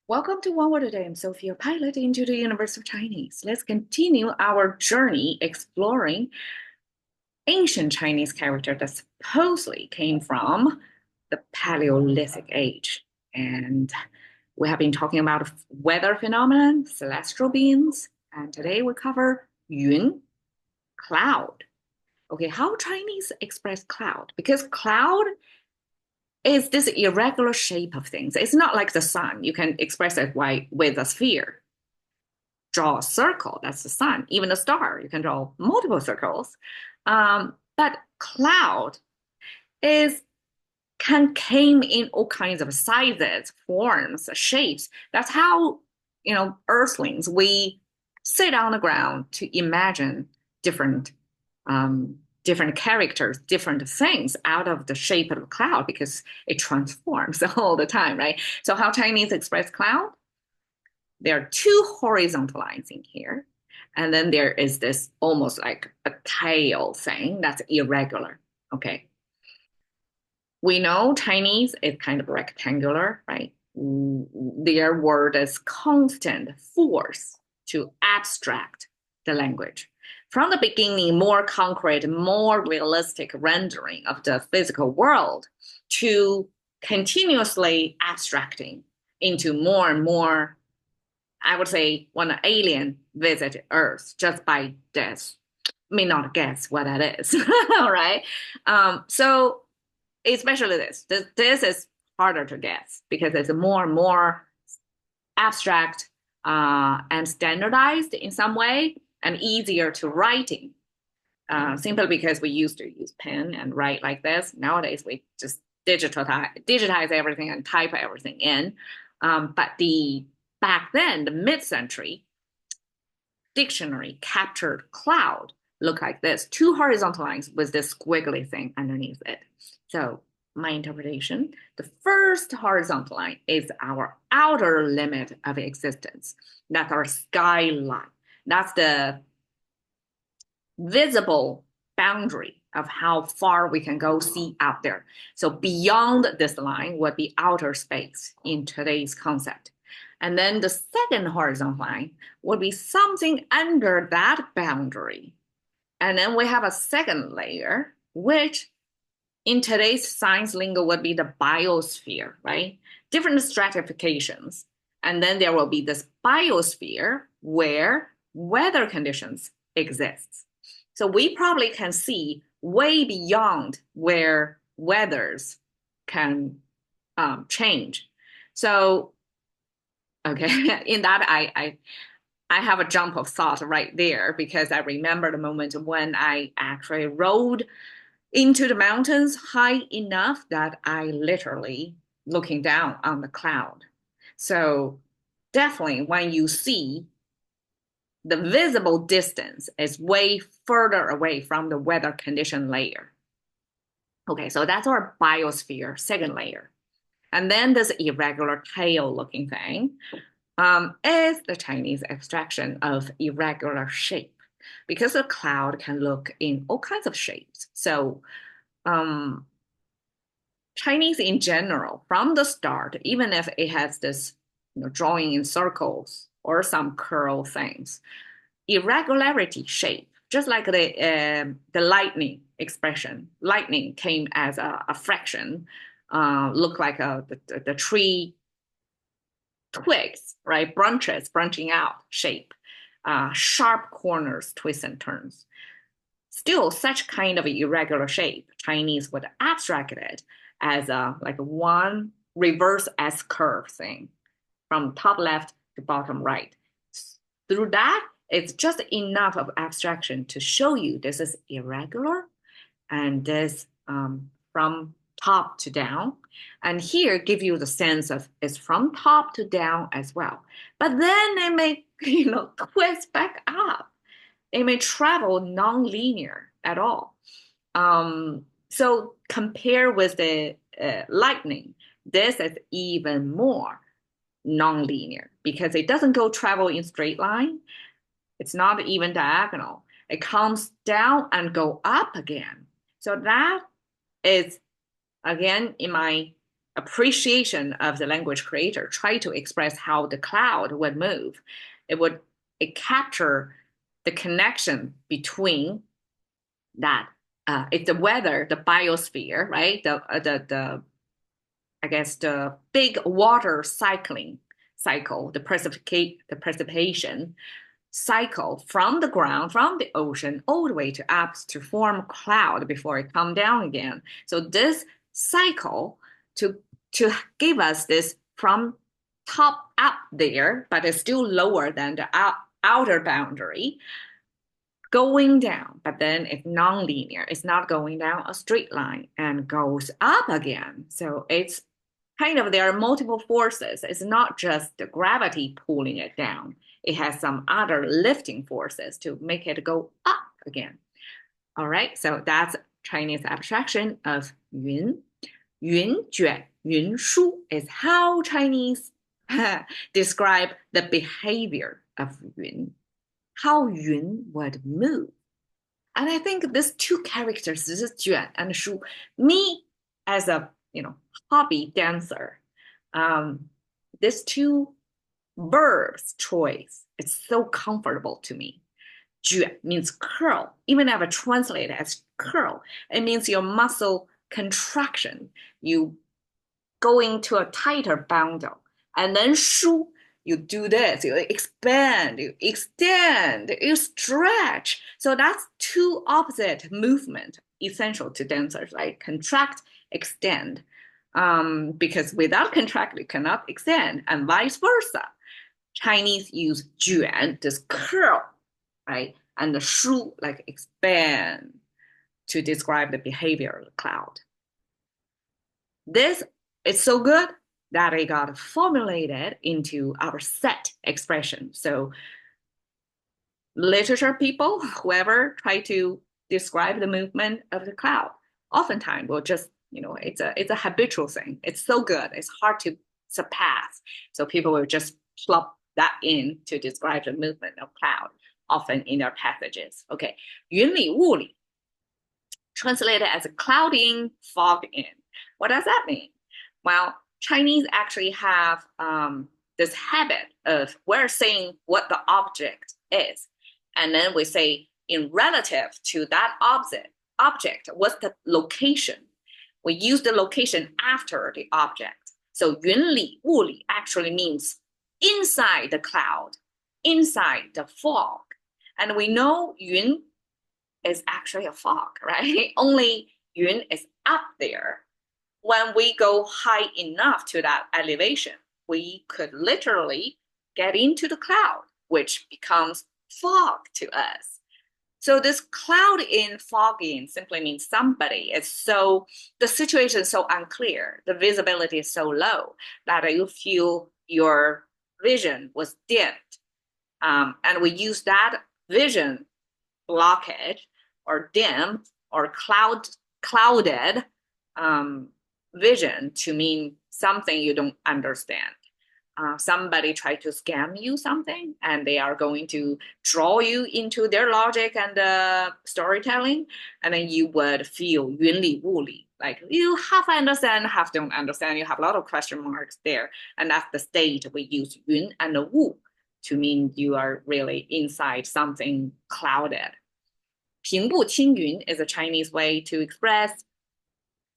Welcome to One Word a Day. I'm Sophia, pilot into the universe of Chinese. Let's continue our journey exploring ancient Chinese character that supposedly came from the Paleolithic age. And we have been talking about weather phenomenon, celestial beings, and today we cover yun, cloud. Okay, how Chinese express cloud? Because cloud is this irregular shape of things. It's not like the sun. You can express it with a sphere. Draw a circle, that's the sun. Even a star, you can draw multiple circles. But cloud is can came in all kinds of sizes, forms, shapes. That's how, Earthlings, we sit on the ground to imagine different different characters, different things out of the shape of the cloud because it transforms all the time, right? So how Chinese express cloud? There are two horizontal lines in here. And then there is this almost like a tail thing that's irregular. Okay. We know Chinese is kind of rectangular, right? Their word is constant force to abstract the language. From the beginning, more concrete, more realistic rendering of the physical world to continuously abstracting into more and more. I would say when an alien visited Earth, just by this, may not guess what that is. All right. So especially this is harder to guess because it's more and more abstract and standardized in some way and easier to writing. Simply because we used to use pen and write like this. Nowadays, we just digitize everything and type everything in. But back then, the mid-century dictionary captured cloud look like this, two horizontal lines with this squiggly thing underneath it. So my interpretation, the first horizontal line is our outer limit of existence. That's our skyline. That's the visible boundary of how far we can go see out there. So beyond this line would be outer space in today's concept. And then the second horizontal line would be something under that boundary. And then we have a second layer, which in today's science lingo would be the biosphere, right? Different stratifications. And then there will be this biosphere where weather conditions exist. So we probably can see way beyond where weathers can change. So, okay, in that I have a jump of thought right there because I remember the moment when I actually rode into the mountains high enough that I literally looking down on the cloud. So definitely when you see the visible distance is way further away from the weather condition layer. Okay, so that's our biosphere, second layer. And then this irregular tail looking thing is the Chinese abstraction of irregular shape because the cloud can look in all kinds of shapes. So um, Chinese in general, from the start, even if it has this drawing in circles or some curl things, irregularity shape, just like the lightning expression. Lightning came as a fraction, look like the tree twigs, right? Branches branching out shape, sharp corners, twists and turns. Still, such kind of irregular shape, Chinese would abstract it as a like one reverse S curve thing from top left to bottom right. Through that, it's just enough of abstraction to show you this is irregular and this from top to down. And here give you the sense of it's from top to down as well. But then it may, twist back up. It may travel non-linear at all. So compare with the lightning, this is even more non-linear because it doesn't go travel in straight line. It's not even diagonal. It comes down and go up again. So that is, again, in my appreciation of the language creator try to express how the cloud would move. It capture the connection between that it's the weather, the biosphere, right? The I guess the big water cycle, the precipitation cycle from the ground, from the ocean, all the way to up to form cloud before it come down again. So this cycle to to give us this from top up there, but it's still lower than the outer boundary going down, but then it's non-linear. It's not going down a straight line and goes up again. So it's kind of, there are multiple forces. It's not just the gravity pulling it down. It has some other lifting forces to make it go up again. All right, so that's Chinese abstraction of yun. Yun juan, yun shu is how Chinese describe the behavior of yun, how yun would move. And I think these two characters, this is Juan and Shu, me as a hobby dancer, these two verbs choice, it's so comfortable to me. Juan means curl, even if I translate it as curl, it means your muscle contraction, you go into a tighter bundle. And then Shu, you do this, you expand, you extend, you stretch. So that's two opposite movement essential to dancers, like contract, extend. Because without contract, you cannot extend, and vice versa. Chinese use juan, this curl, right? And the shu, like expand, to describe the behavior of the cloud. This is so good that it got formulated into our set expression. So literature people, whoever try to describe the movement of the cloud, oftentimes will just, it's a habitual thing. It's so good, it's hard to surpass. So people will just plop that in to describe the movement of cloud, often in their passages. Okay, 云里雾里, translated as cloud in, fog in. What does that mean? Well, Chinese actually have this habit of we're saying what the object is, and then we say in relative to that object, what's the location? We use the location after the object. So 云里雾里 actually means inside the cloud, inside the fog. And we know yun is actually a fog, right? Only yun is up there. When we go high enough to that elevation, we could literally get into the cloud, which becomes fog to us. So this cloud in, fog in simply means somebody is the situation is so unclear, the visibility is so low that you feel your vision was dimmed. And we use that vision blockage or dim or clouded vision to mean something you don't understand. Somebody tried to scam you something, and they are going to draw you into their logic and storytelling, and then you would feel 云里雾里, like you half understand, half don't understand. You have a lot of question marks there, and that's the state we use 云 and 雾 to mean you are really inside something clouded. 平步青云 is a Chinese way to express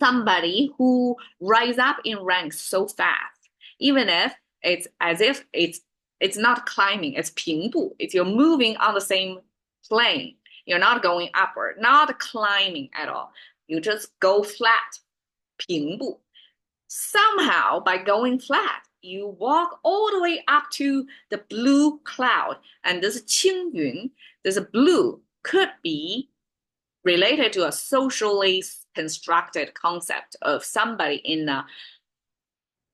somebody who rise up in ranks so fast, even if it's as if it's not climbing, it's 平步. It's you're moving on the same plane. You're not going upward, not climbing at all. You just go flat, 平步. Somehow, by going flat, you walk all the way up to the blue cloud. And this 青云, this blue, could be related to a socially constructed concept of somebody in a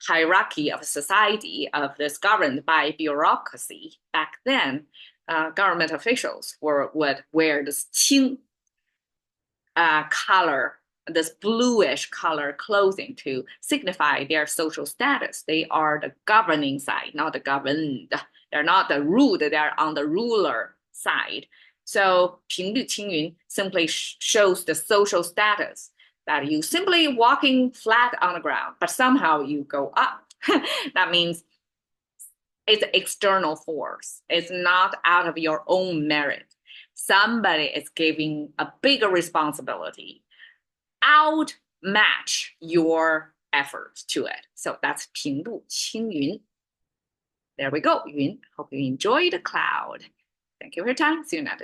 hierarchy of society of this governed by bureaucracy. Back then, government officials would wear this 青 color, this bluish color clothing to signify their social status. They are the governing side, not the governed. They're not the ruled, they're on the ruler side. So 平步青云 simply shows the social status that you simply walking flat on the ground, but somehow you go up. That means it's external force. It's not out of your own merit. Somebody is giving a bigger responsibility, outmatch your effort to it. So that's 平路青云. There we go, 云. Hope you enjoyed the cloud. Thank you for your time. See you next time.